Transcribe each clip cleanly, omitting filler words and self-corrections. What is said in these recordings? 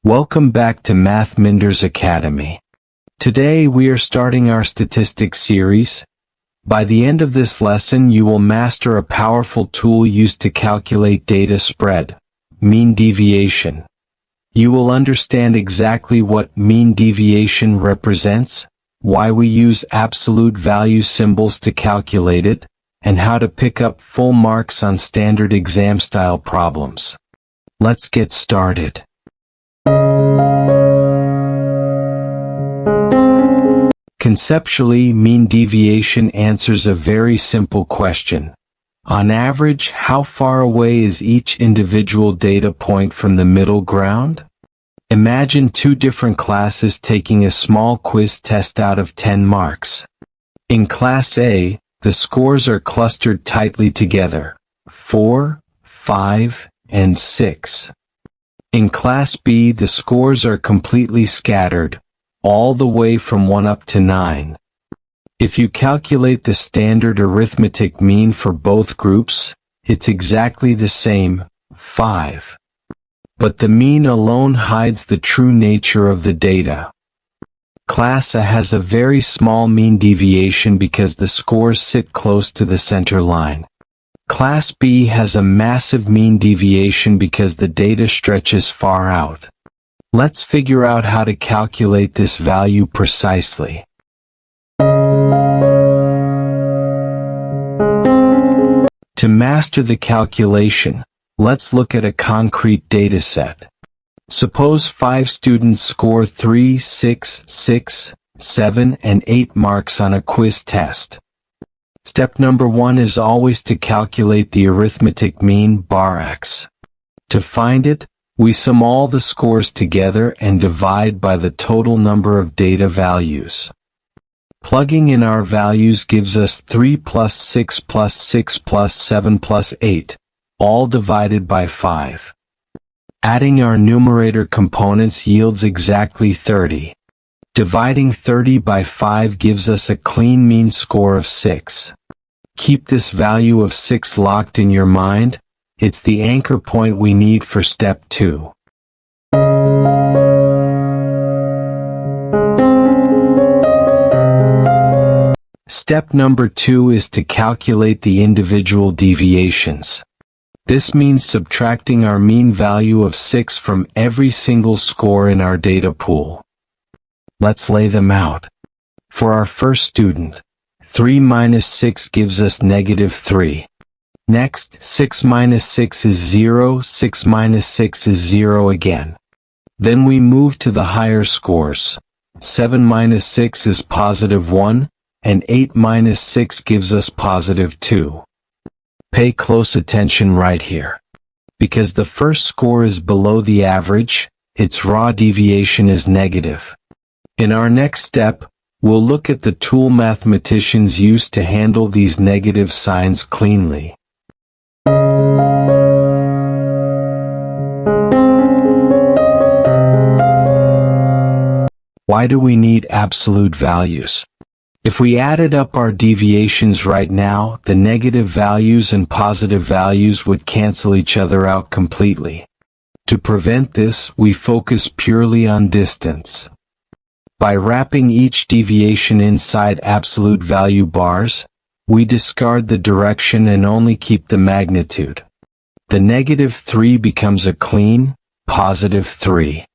Welcome back to Mathminder's Academy. Today we are starting our statistics series. By the end of this lesson you will master a powerful tool used to calculate data spread, mean deviation. You will understand exactly what mean deviation represents, why we use absolute value symbols to calculate it, and how to pick up full marks on standard exam-style problems. Let's get started. Conceptually, mean deviation answers a very simple question. On average, how far away is each individual data point from the middle ground? Imagine two different classes taking a small quiz test out of 10 marks. In Class A, the scores are clustered tightly together, 4, 5, and 6. In Class B, the scores are completely scattered, all the way from 1 up to 9. If you calculate the standard arithmetic mean for both groups, it's exactly the same, 5. But the mean alone hides the true nature of the data. Class A has a very small mean deviation because the scores sit close to the center line. Class B has a massive mean deviation because the data stretches far out. Let's figure out how to calculate this value precisely. To master the calculation, let's look at a concrete dataset. Suppose 5 students score 3, 6, 6, 7, and 8 marks on a quiz test. Step number 1 is always to calculate the arithmetic mean bar x. To find it, we sum all the scores together and divide by the total number of data values. Plugging in our values gives us 3 plus 6 plus 6 plus 7 plus 8, all divided by 5. Adding our numerator components yields exactly 30. Dividing 30 by 5 gives us a clean mean score of 6. Keep this value of 6 locked in your mind. It's the anchor point we need for step 2. Step number 2 is to calculate the individual deviations. This means subtracting our mean value of 6 from every single score in our data pool. Let's lay them out. For our first student, 3 minus 6 gives us negative 3. Next, 6 minus 6 is 0, 6 minus 6 is 0 again. Then we move to the higher scores. 7 minus 6 is positive 1, and 8 minus 6 gives us positive 2. Pay close attention right here. Because the first score is below the average, its raw deviation is negative. In our next step, we'll look at the tool mathematicians use to handle these negative signs cleanly. Why do we need absolute values? If we added up our deviations right now, the negative values and positive values would cancel each other out completely. To prevent this, we focus purely on distance. By wrapping each deviation inside absolute value bars, we discard the direction and only keep the magnitude. The negative 3 becomes a clean, positive 3.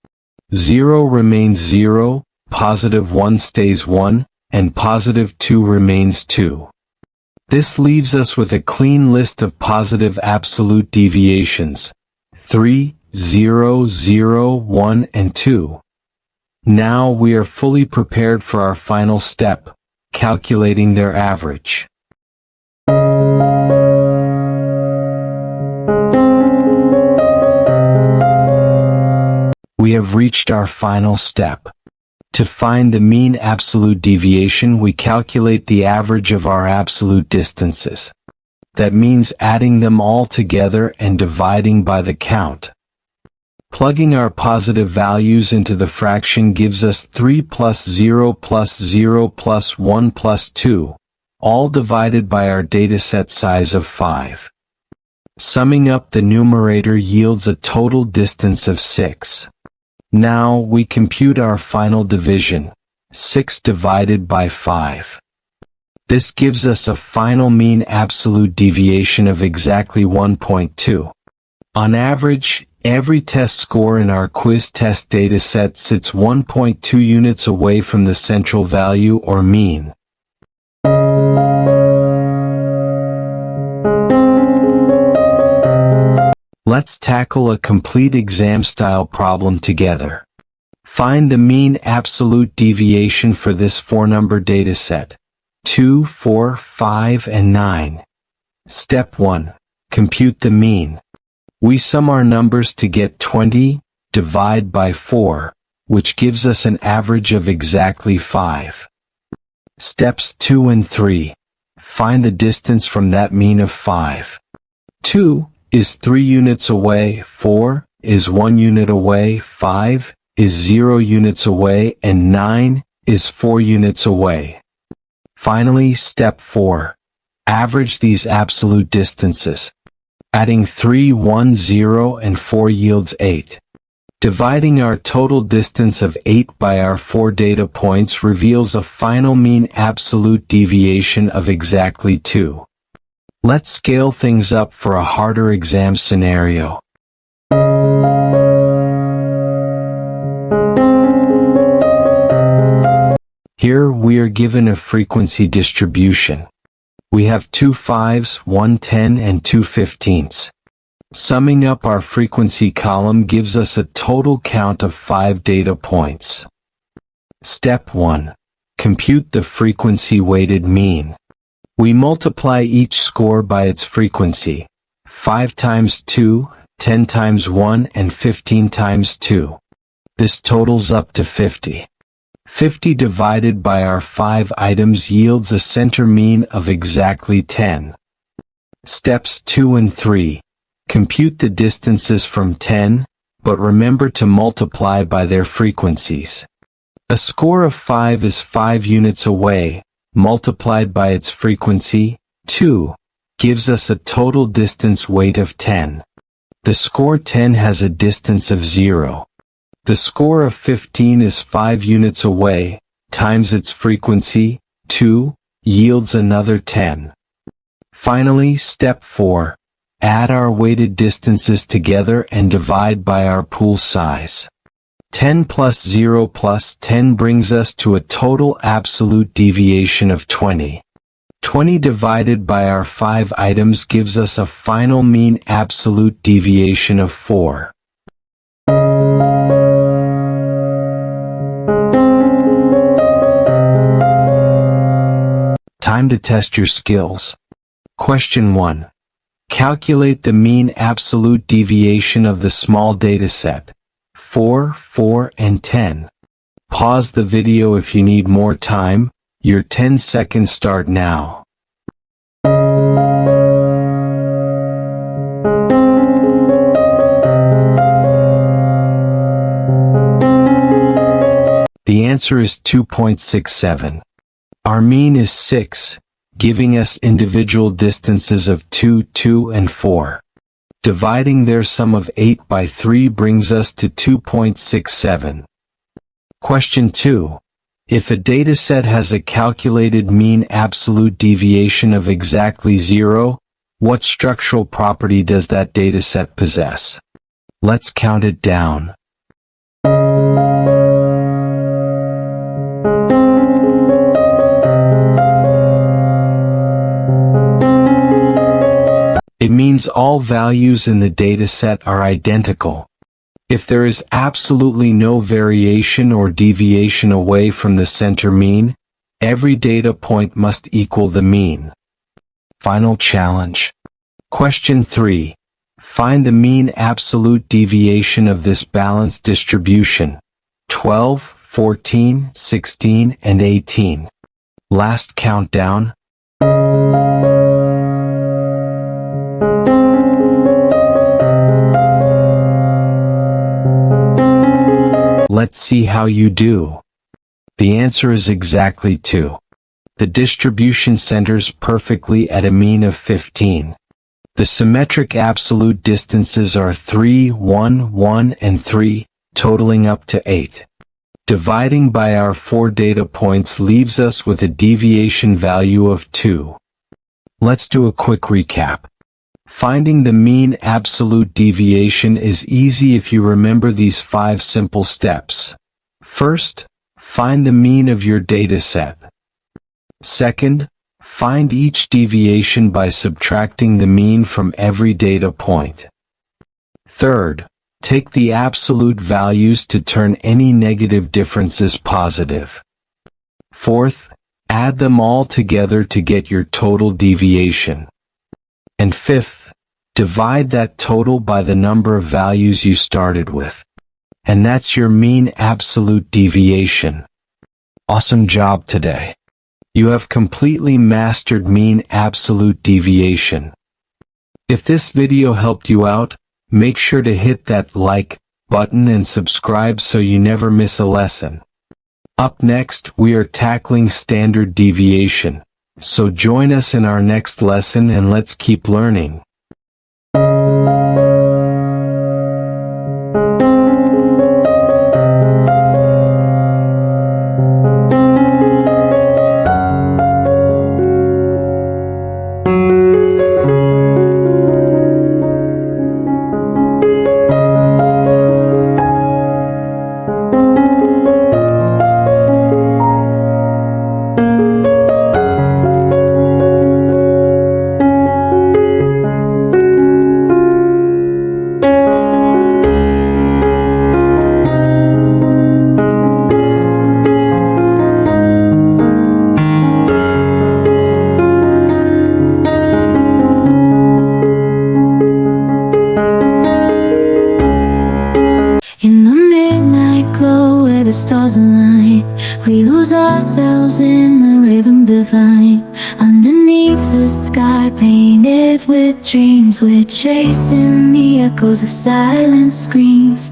0 remains 0, positive 1 stays 1, and positive 2 remains 2. This leaves us with a clean list of positive absolute deviations, 3, 0, 0, 1, and 2. Now we are fully prepared for our final step, calculating their average. We have reached our final step. To find the mean absolute deviation, we calculate the average of our absolute distances. That means adding them all together and dividing by the count. Plugging our positive values into the fraction gives us 3 plus 0 plus 0 plus 1 plus 2, all divided by our dataset size of 5. Summing up the numerator yields a total distance of 6. Now we compute our final division, 6 divided by 5. This gives us a final mean absolute deviation of exactly 1.2. On average, every test score in our quiz test dataset sits 1.2 units away from the central value or mean. Let's tackle a complete exam-style problem together. Find the mean absolute deviation for this 4-number dataset: 2, 4, 5, and 9. Step 1. Compute the mean. We sum our numbers to get 20, divide by 4, which gives us an average of exactly 5. Steps 2 and 3. Find the distance from that mean of 5. 2 is 3 units away, 4 is 1 unit away, 5 is 0 units away, and 9 is 4 units away. Finally, step 4. Average these absolute distances. Adding 3, 1, 0, and 4 yields 8. Dividing our total distance of 8 by our 4 data points reveals a final mean absolute deviation of exactly 2. Let's scale things up for a harder exam scenario. Here we are given a frequency distribution. We have 2 5s, 1 10, and 2 15s. Summing up our frequency column gives us a total count of 5 data points. Step 1. Compute the frequency-weighted mean. We multiply each score by its frequency. 5 times 2, 10 times 1, and 15 times 2. This totals up to 50. 50 divided by our 5 items yields a center mean of exactly 10. Steps 2 and 3. Compute the distances from 10, but remember to multiply by their frequencies. A score of 5 is 5 units away, multiplied by its frequency, 2, gives us a total distance weight of 10. The score 10 has a distance of 0. The score of 15 is 5 units away, times its frequency, 2, yields another 10. Finally, step 4. Add our weighted distances together and divide by our pool size. 10 plus 0 plus 10 brings us to a total absolute deviation of 20. 20 divided by our 5 items gives us a final mean absolute deviation of 4. Time to test your skills. Question 1. Calculate the mean absolute deviation of the small dataset, 4, 4, and 10. Pause the video if you need more time. Your 10 seconds start now. The answer is 2.67. Our mean is 6, giving us individual distances of 2, 2, and 4. Dividing their sum of 8 by 3 brings us to 2.67. Question 2. If a dataset has a calculated mean absolute deviation of exactly 0, what structural property does that dataset possess? Let's count it down. It means all values in the dataset are identical. If there is absolutely no variation or deviation away from the center mean, every data point must equal the mean. Final challenge. Question 3. Find the mean absolute deviation of this balanced distribution: 12, 14, 16, and 18. Last countdown. Let's see how you do. The answer is exactly 2. The distribution centers perfectly at a mean of 15. The symmetric absolute distances are 3, 1, 1, and 3, totaling up to 8. Dividing by our 4 data points leaves us with a deviation value of 2. Let's do a quick recap. Finding the mean absolute deviation is easy if you remember these 5 simple steps. First, find the mean of your dataset. Second, find each deviation by subtracting the mean from every data point. Third, take the absolute values to turn any negative differences positive. Fourth, add them all together to get your total deviation. And fifth, divide that total by the number of values you started with. And that's your mean absolute deviation. Awesome job today. You have completely mastered mean absolute deviation. If this video helped you out, make sure to hit that like button and subscribe so you never miss a lesson. Up next, we are tackling standard deviation. So join us in our next lesson and let's keep learning. In the midnight glow where the stars align, we lose ourselves in the rhythm divine. Underneath the sky painted with dreams, we're chasing the echoes of silent screams.